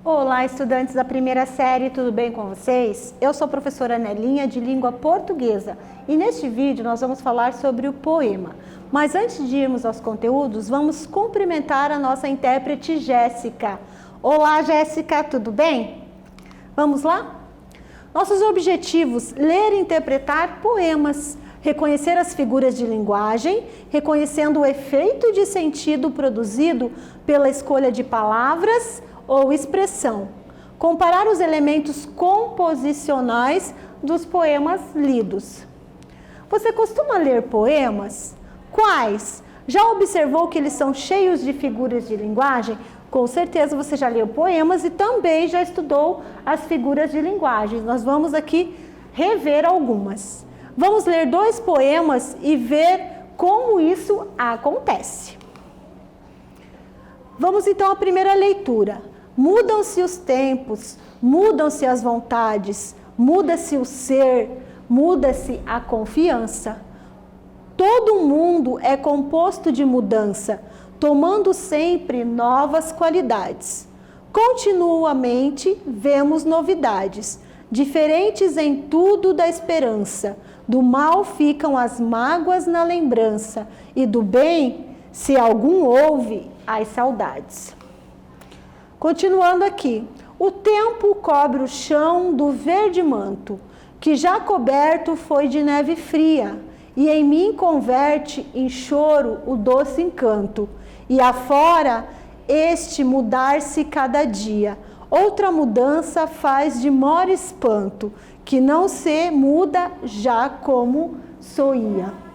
Olá, estudantes da primeira série, tudo bem com vocês? Eu sou a professora Nelinha de Língua Portuguesa e neste vídeo nós vamos falar sobre o poema. Mas antes de irmos aos conteúdos, vamos cumprimentar a nossa intérprete Jéssica. Olá, Jéssica, tudo bem? Vamos lá? Nossos objetivos: ler e interpretar poemas, reconhecer as figuras de linguagem, reconhecendo o efeito de sentido produzido pela escolha de palavras ou expressão, comparar os elementos composicionais dos poemas lidos. Você costuma ler poemas? Quais? Já observou que eles são cheios de figuras de linguagem? Com certeza você já leu poemas e também já estudou as figuras de linguagem. Nós vamos aqui rever algumas. Vamos ler 2 poemas e ver como isso acontece. Vamos então à primeira leitura. Mudam-se os tempos, mudam-se as vontades, muda-se o ser, muda-se a confiança. Todo mundo é composto de mudança, tomando sempre novas qualidades. Continuamente vemos novidades, diferentes em tudo da esperança. Do mal ficam as mágoas na lembrança, e do bem, se algum houve, as saudades. Continuando aqui, o tempo cobre o chão do verde manto, que já coberto foi de neve fria, e em mim converte em choro o doce encanto, e afora este mudar-se cada dia, outra mudança faz de maior espanto, que não se muda já como soía.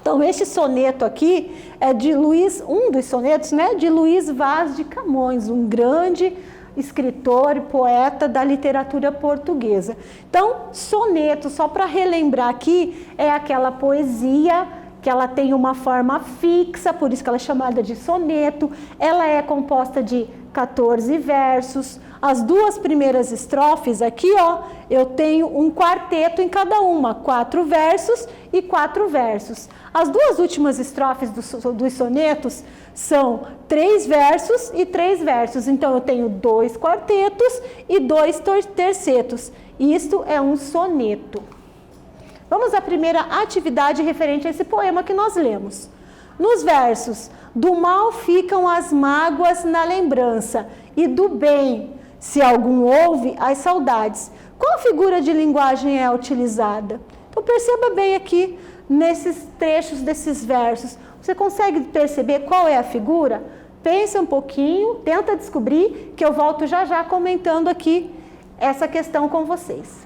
Então, este soneto aqui é de um dos sonetos, né, de Luís Vaz de Camões, um grande escritor e poeta da literatura portuguesa. Então, soneto, só para relembrar aqui, é aquela poesia que ela tem uma forma fixa, por isso que ela é chamada de soneto. Ela é composta de 14 versos. As 2 primeiras estrofes aqui, ó, eu tenho um quarteto em cada uma, 4 versos e 4 versos. As 2 últimas estrofes dos sonetos são 3 versos e 3 versos. Então, eu tenho 2 quartetos e 2 tercetos. Isto é um soneto. Vamos à primeira atividade referente a esse poema que nós lemos. Nos versos, do mal ficam as mágoas na lembrança, e do bem, se algum houve, as saudades. Qual figura de linguagem é utilizada? Então perceba bem aqui, nesses trechos desses versos. Você consegue perceber qual é a figura? Pensa um pouquinho, tenta descobrir, que eu volto já já comentando aqui essa questão com vocês.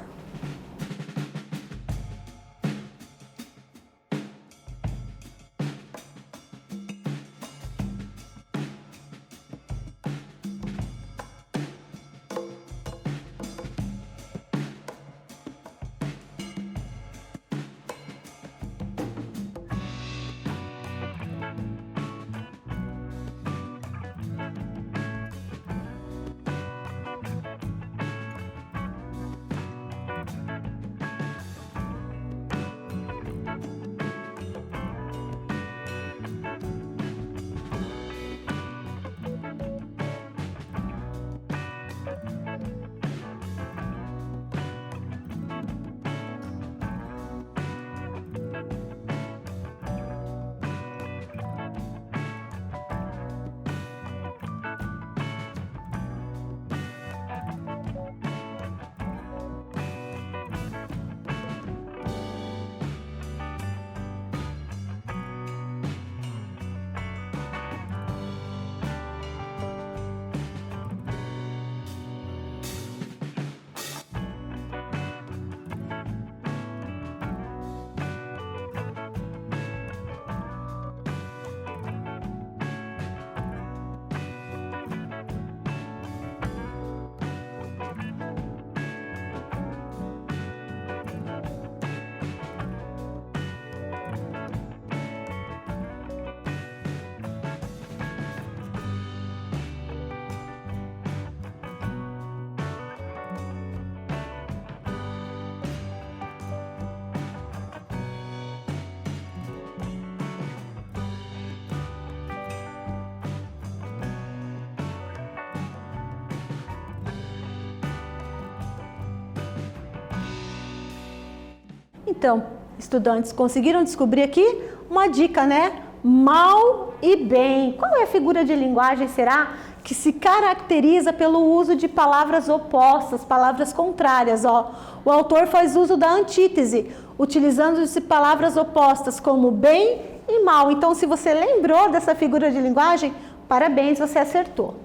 Então, estudantes, conseguiram descobrir aqui uma dica, né? Mal e bem. Qual é a figura de linguagem, será? Que se caracteriza pelo uso de palavras opostas, palavras contrárias. Ó. O autor faz uso da antítese, utilizando-se palavras opostas como bem e mal. Então, se você lembrou dessa figura de linguagem, parabéns, você acertou.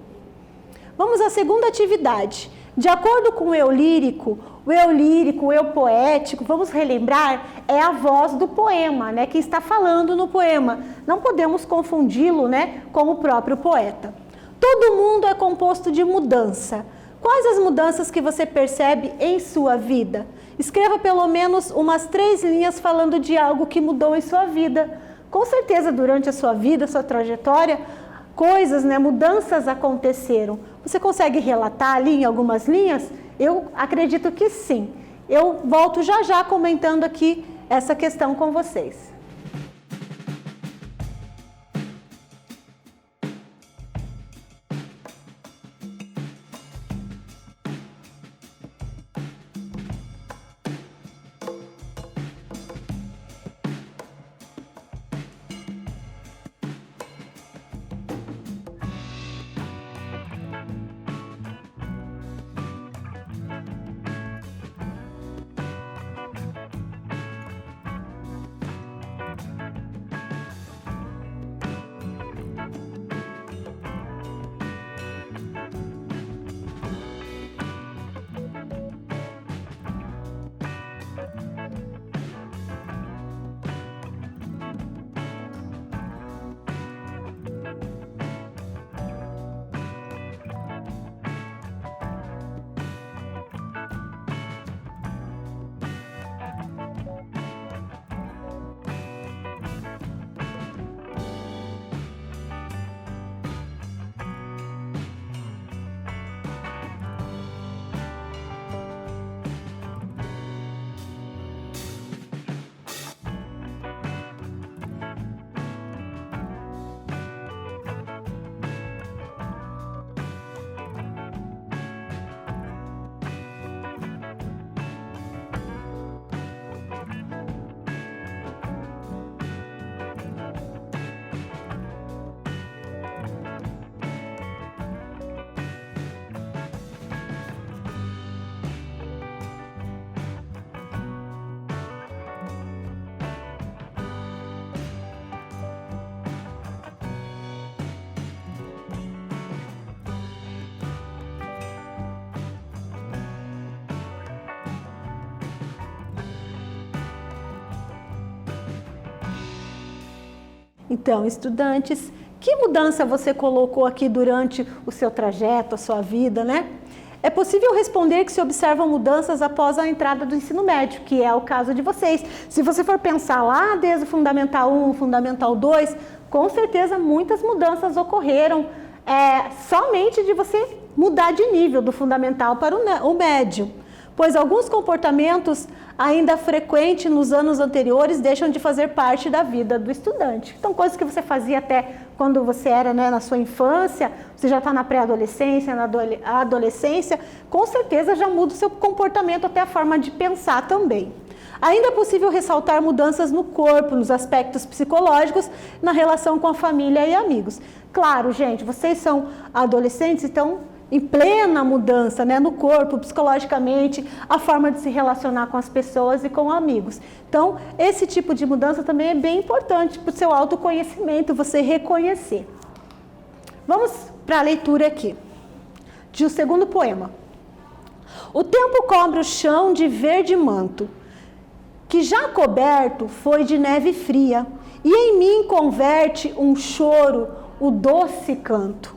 Vamos à segunda atividade. De acordo com o eu lírico, o eu poético, vamos relembrar, é a voz do poema, né? Quem está falando no poema. Não podemos confundi-lo, né, com o próprio poeta. Todo mundo é composto de mudança. Quais as mudanças que você percebe em sua vida? Escreva pelo menos umas 3 linhas falando de algo que mudou em sua vida. Com certeza, durante a sua vida, sua trajetória, coisas, né, mudanças aconteceram. Você consegue relatar ali em algumas linhas? Eu acredito que sim. Eu volto já já comentando aqui essa questão com vocês. Então, estudantes, que mudança você colocou aqui durante o seu trajeto, a sua vida, né? É possível responder que se observam mudanças após a entrada do ensino médio, que é o caso de vocês. Se você for pensar lá desde o Fundamental 1, Fundamental 2, com certeza muitas mudanças ocorreram somente de você mudar de nível do fundamental para o médio. Pois alguns comportamentos ainda frequentes nos anos anteriores deixam de fazer parte da vida do estudante. Então, coisas que você fazia até quando você era, né, na sua infância, você já está na pré-adolescência, na adolescência, com certeza já muda o seu comportamento, até a forma de pensar também. Ainda é possível ressaltar mudanças no corpo, nos aspectos psicológicos, na relação com a família e amigos. Claro, gente, vocês são adolescentes, então em plena mudança, né, no corpo, psicologicamente, a forma de se relacionar com as pessoas e com amigos. Então, esse tipo de mudança também é bem importante para o seu autoconhecimento, você reconhecer. Vamos para a leitura aqui, de o segundo poema. O tempo cobre o chão de verde manto, que já coberto foi de neve fria, e em mim converte um choro o doce canto.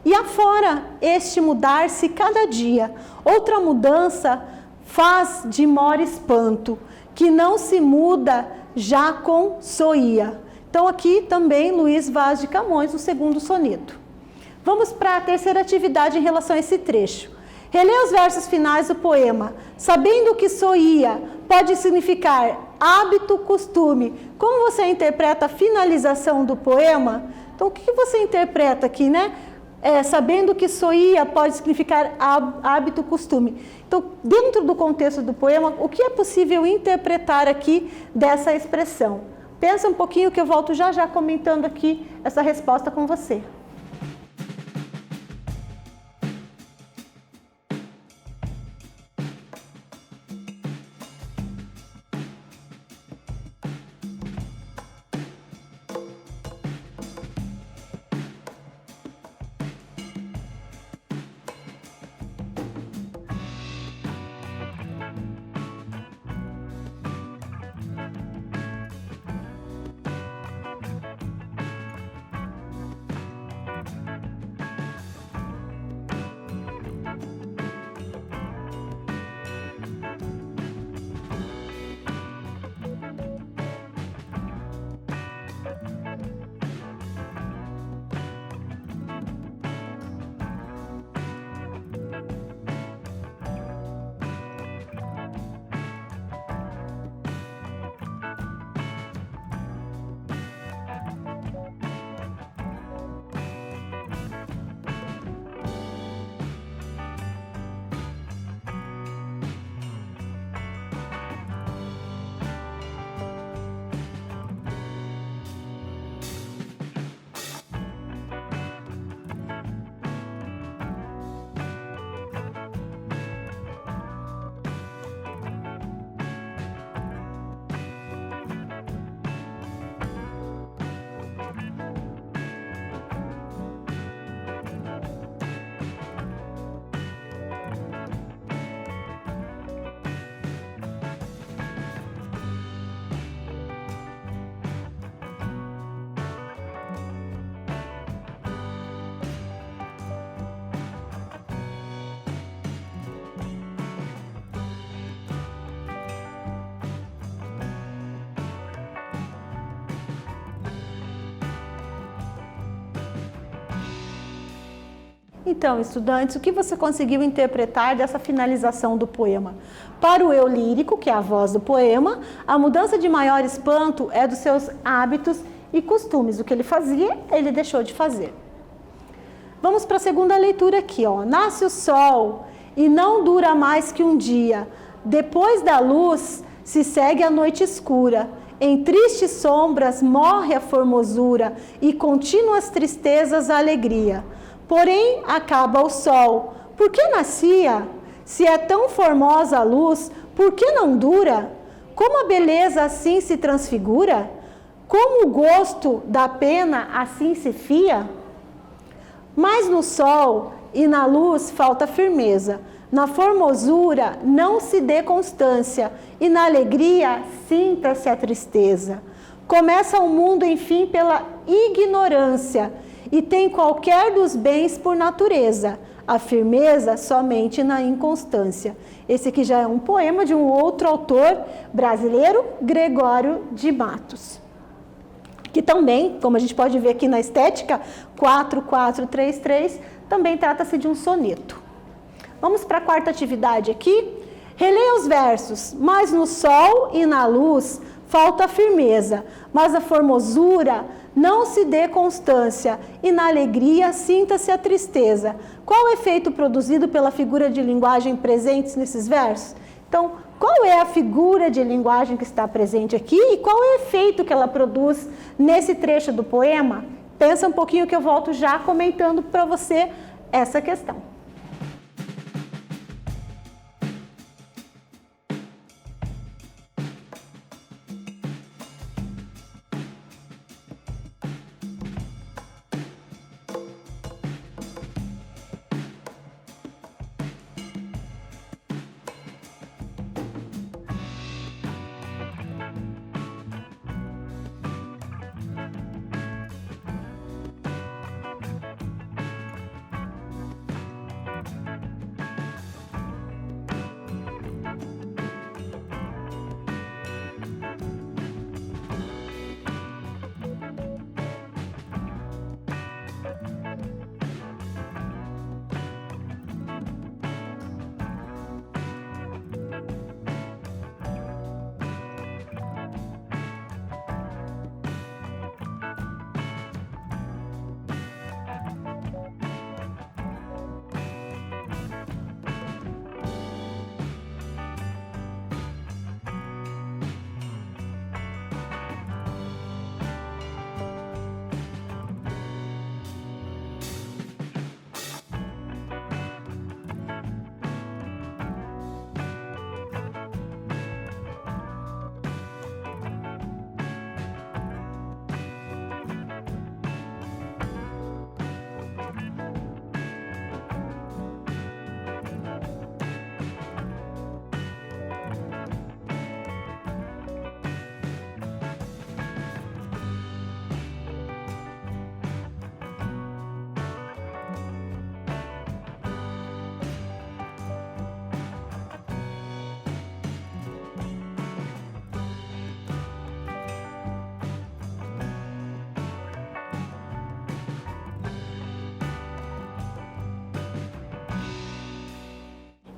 E afora este mudar-se cada dia, outra mudança faz de maior espanto, que não se muda já com soia. Então aqui também Luís Vaz de Camões, o segundo soneto. Vamos para a terceira atividade em relação a esse trecho. Relê os versos finais do poema, sabendo que soia pode significar hábito, costume. Como você interpreta a finalização do poema? Então o que você interpreta aqui, né? sabendo que soía pode significar hábito, costume. Então, dentro do contexto do poema, o que é possível interpretar aqui dessa expressão? Pensa um pouquinho que eu volto já já comentando aqui essa resposta com você. Então, estudantes, o que você conseguiu interpretar dessa finalização do poema? Para o eu lírico, que é a voz do poema, a mudança de maior espanto é dos seus hábitos e costumes. O que ele fazia, ele deixou de fazer. Vamos para a segunda leitura aqui, ó. Nasce o sol e não dura mais que um dia. Depois da luz se segue a noite escura. Em tristes sombras morre a formosura e contínuas tristezas a alegria. Porém, acaba o sol. Por que nascia? Se é tão formosa a luz, por que não dura? Como a beleza assim se transfigura? Como o gosto da pena assim se fia? Mas no sol e na luz falta firmeza. Na formosura não se dê constância, e na alegria sinta-se a tristeza. Começa o mundo, enfim, pela ignorância, e tem qualquer dos bens por natureza, a firmeza somente na inconstância. Esse aqui já é um poema de um outro autor brasileiro, Gregório de Matos. Que também, como a gente pode ver aqui na estética, 4433, também trata-se de um soneto. Vamos para a quarta atividade aqui. Releia os versos. Mas no sol e na luz falta firmeza, mas a formosura não se dê constância, e na alegria sinta-se a tristeza. Qual o efeito produzido pela figura de linguagem presente nesses versos? Então, qual é a figura de linguagem que está presente aqui e qual é o efeito que ela produz nesse trecho do poema? Pensa um pouquinho que eu volto já comentando para você essa questão.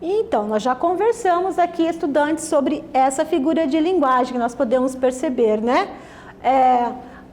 Então, nós já conversamos aqui, estudantes, sobre essa figura de linguagem que nós podemos perceber, né?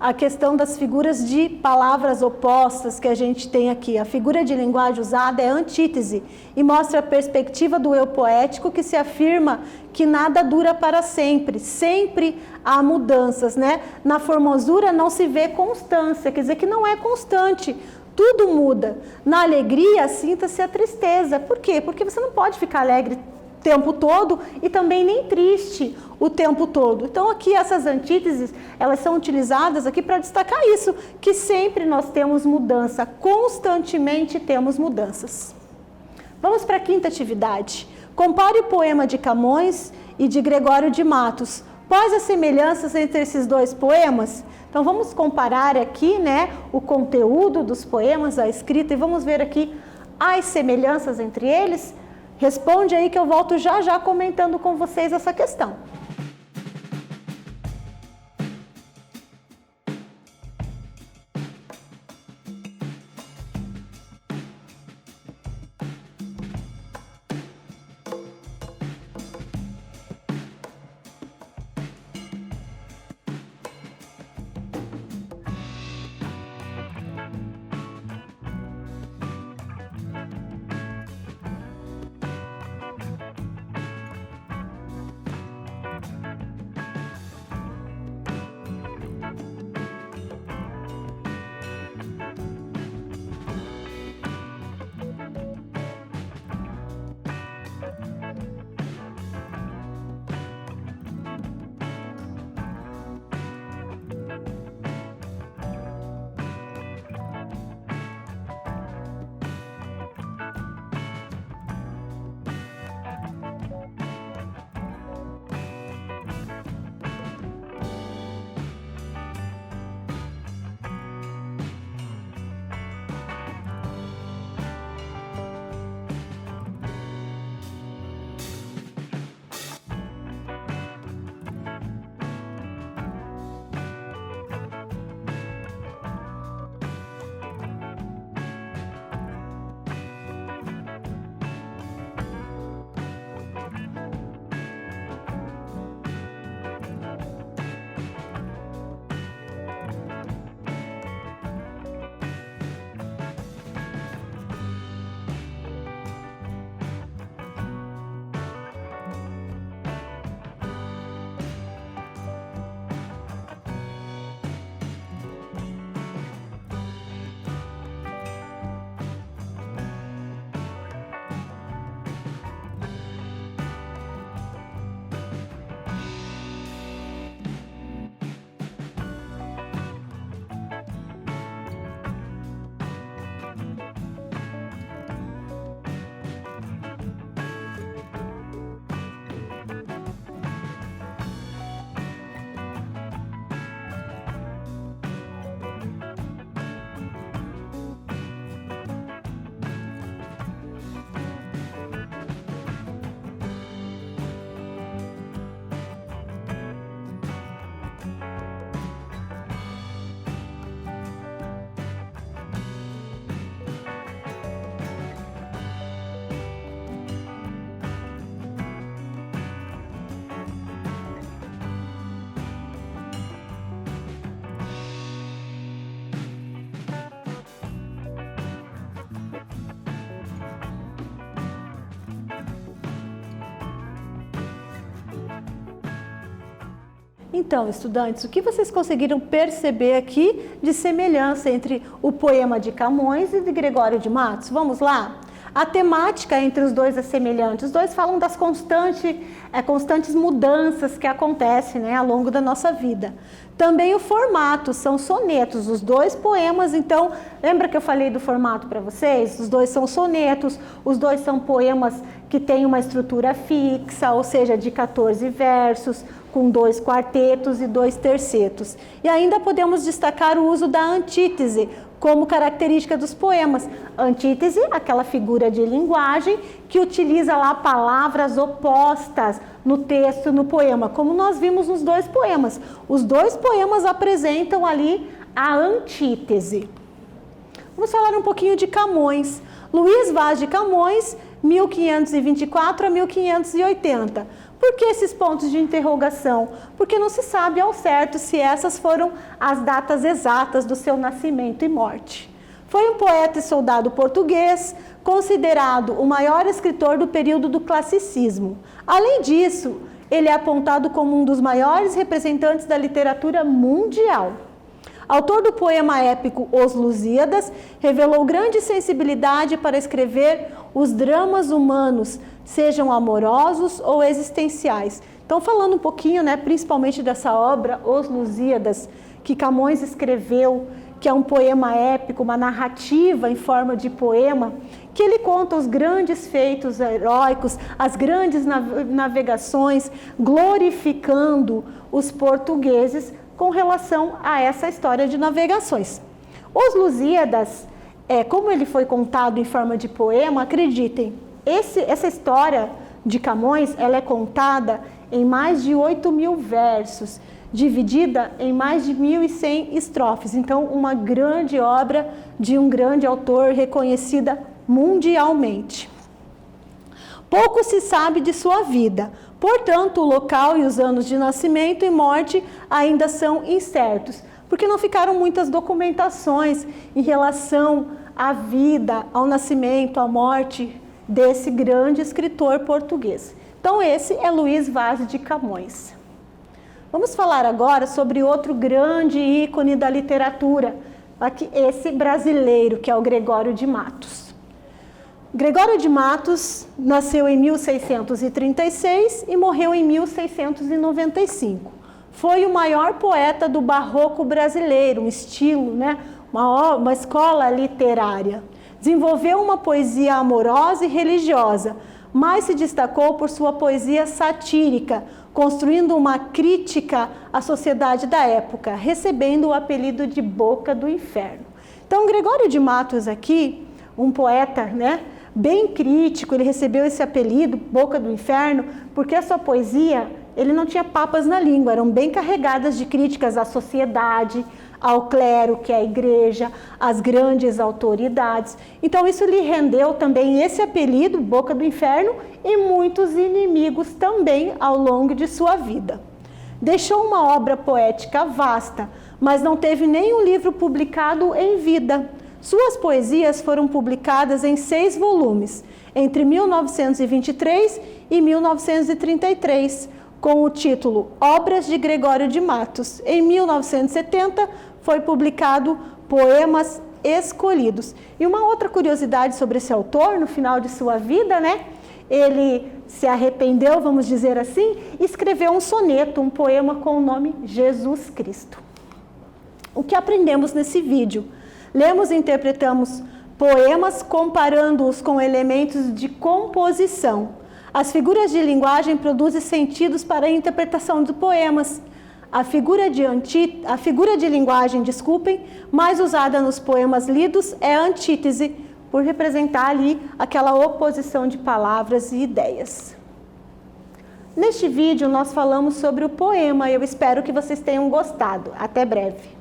A questão das figuras de palavras opostas que a gente tem aqui. A figura de linguagem usada é antítese e mostra a perspectiva do eu poético que se afirma que nada dura para sempre, sempre há mudanças, né? Na formosura não se vê constância, quer dizer que não é constante. Tudo muda. Na alegria, sinta-se a tristeza. Por quê? Porque você não pode ficar alegre o tempo todo e também nem triste o tempo todo. Então aqui essas antíteses, elas são utilizadas aqui para destacar isso, que sempre nós temos mudança, constantemente temos mudanças. Vamos para a quinta atividade. Compare o poema de Camões e de Gregório de Matos. Quais as semelhanças entre esses dois poemas? Então vamos comparar aqui, né, o conteúdo dos poemas, a escrita, e vamos ver aqui as semelhanças entre eles. Responde aí que eu volto já já comentando com vocês essa questão. Então, estudantes, o que vocês conseguiram perceber aqui de semelhança entre o poema de Camões e de Gregório de Matos? Vamos lá? A temática entre os dois é semelhante. Os dois falam das constantes mudanças que acontecem, né, ao longo da nossa vida. Também o formato, são sonetos, os dois poemas. Então, lembra que eu falei do formato para vocês? Os dois são sonetos, os dois são poemas que têm uma estrutura fixa, ou seja, de 14 versos, com 2 quartetos e 2 tercetos. E ainda podemos destacar o uso da antítese como característica dos poemas. Antítese, aquela figura de linguagem que utiliza lá palavras opostas no texto, no poema, como nós vimos nos dois poemas. Os dois poemas apresentam ali a antítese. Vamos falar um pouquinho de Camões. Luís Vaz de Camões 1524 a 1580. Por que esses pontos de interrogação? Porque não se sabe ao certo se essas foram as datas exatas do seu nascimento e morte. Foi um poeta e soldado português, considerado o maior escritor do período do classicismo. Além disso, ele é apontado como um dos maiores representantes da literatura mundial. Autor do poema épico Os Lusíadas, revelou grande sensibilidade para escrever os dramas humanos, sejam amorosos ou existenciais. Então, falando um pouquinho, principalmente dessa obra, Os Lusíadas, que Camões escreveu, que é um poema épico, uma narrativa em forma de poema, que ele conta os grandes feitos heróicos, as grandes navegações, glorificando os portugueses com relação a essa história de navegações. Os Lusíadas, como ele foi contado em forma de poema, acreditem, essa história de Camões, ela é contada em mais de 8.000 versos, dividida em mais de 1.100 estrofes. Então, uma grande obra de um grande autor reconhecida mundialmente. Pouco se sabe de sua vida, portanto, o local e os anos de nascimento e morte ainda são incertos, porque não ficaram muitas documentações em relação à vida, ao nascimento, à morte desse grande escritor português. Então, esse é Luís Vaz de Camões. Vamos falar agora sobre outro grande ícone da literatura, esse brasileiro, que é o Gregório de Matos. Gregório de Matos nasceu em 1636 e morreu em 1695. Foi o maior poeta do barroco brasileiro, um estilo, uma escola literária. Desenvolveu uma poesia amorosa e religiosa, mas se destacou por sua poesia satírica, construindo uma crítica à sociedade da época, recebendo o apelido de Boca do Inferno. Então, Gregório de Matos aqui, um poeta, bem crítico, ele recebeu esse apelido, Boca do Inferno, porque a sua poesia, ele não tinha papas na língua, eram bem carregadas de críticas à sociedade, ao clero, que é a igreja, às grandes autoridades. Então, isso lhe rendeu também esse apelido, Boca do Inferno, e muitos inimigos também ao longo de sua vida. Deixou uma obra poética vasta, mas não teve nenhum livro publicado em vida. Suas poesias foram publicadas em 6 volumes, entre 1923 e 1933, com o título Obras de Gregório de Matos. Em 1970, foi publicado Poemas Escolhidos. E uma outra curiosidade sobre esse autor, no final de sua vida, ele se arrependeu, vamos dizer assim, e escreveu um soneto, um poema com o nome Jesus Cristo. O que aprendemos nesse vídeo? Lemos e interpretamos poemas comparando-os com elementos de composição. As figuras de linguagem produzem sentidos para a interpretação dos poemas. A figura de linguagem, mais usada nos poemas lidos é a antítese, por representar ali aquela oposição de palavras e ideias. Neste vídeo nós falamos sobre o poema, eu espero que vocês tenham gostado. Até breve!